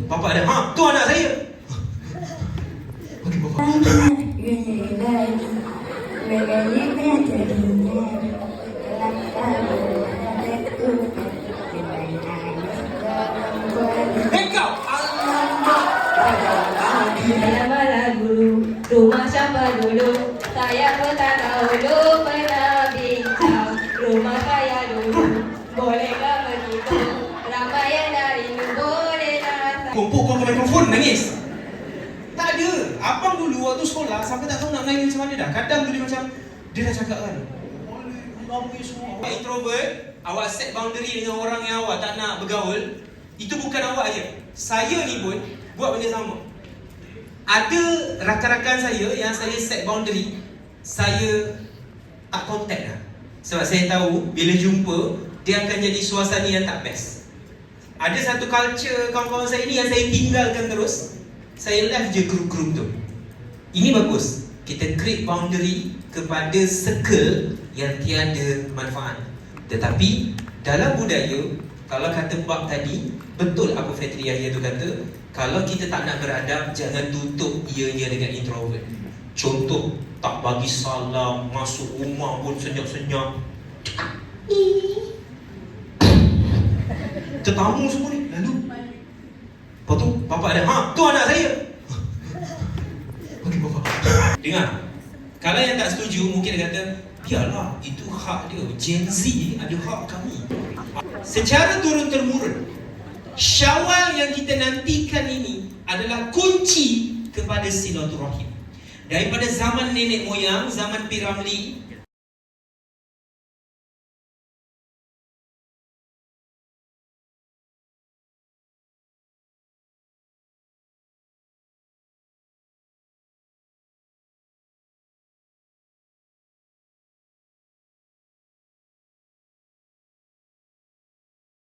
Bapak ada, tu anak saya. Okey, bapak. Kau! Mana guru, rumah siapa dulu? Saya pun tak tahu, pernah bincang. Rumah saya dulu, bolehkah begitu? Ramai yang dari boleh datang. Kumpul kau ke mikrofon, nangis. Tak ada. Abang dulu waktu sekolah sampai tak tahu nak melayu macam mana dah. Kadang tu dia macam, dia dah cakap kan, boleh semua. Introvert, awak set boundary dengan orang yang awak tak nak bergaul. Itu bukan awak je. Saya ni pun buat benda sama. Ada rakan-rakan saya yang saya set boundary, saya tak contact dah. Sebab saya tahu bila jumpa, dia akan jadi suasana yang tak best. Ada satu culture kawan-kawan saya ni yang saya tinggalkan terus. Saya left je grup-grup tu. Ini bagus. Kita create boundary kepada circle yang tiada manfaat. Tetapi dalam budaya, kalau kata bab tadi, betul apa Fetri Yahya tu kata, kalau kita tak nak beradab, jangan tutup ianya dengan introvert. Contoh, tak bagi salam, masuk rumah pun senyap-senyap. Tetamu semua ni. Lalu lepas tu bapak ada, tu anak saya. Okey bapak. Dengar, kalau yang tak setuju mungkin dia kata, biarlah, itu hak dia. Gen Z ada hak kami. Secara turun-temurun, Syawal yang kita nantikan ini adalah kunci kepada silaturahim. Daripada zaman nenek moyang, zaman P. Ramlee,